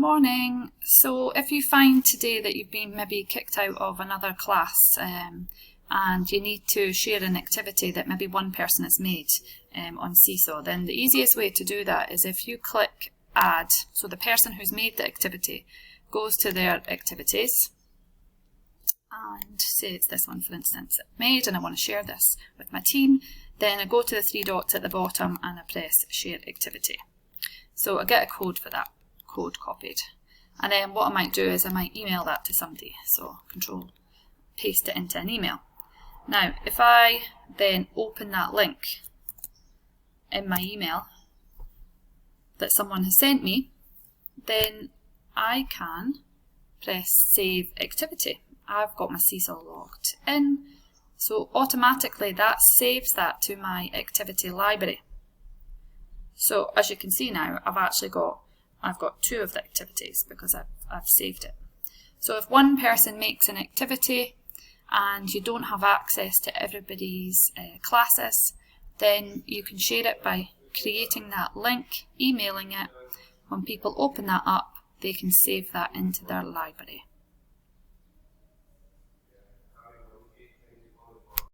Morning. So if you find today that you've been maybe kicked out of another class and you need to share an activity that maybe one person has made on Seesaw, then the easiest way to do that is if you click Add. So the person who's made the activity goes to their activities and say it's this one, for instance, made, and I want to share this with my team. Then I go to the three dots at the bottom and I press Share Activity. So I get a code for that. Code copied, and then what I might do is I might email that to somebody, so Control paste it into an email. Now if I then open that link in my email that someone has sent me, then I can press Save Activity. I've got my Seesaw logged in, so automatically that saves that to my activity library. So as you can see now, I've got two of the activities because I've saved it. So if one person makes an activity and you don't have access to everybody's classes, then you can share it by creating that link, emailing it. When people open that up, they can save that into their library.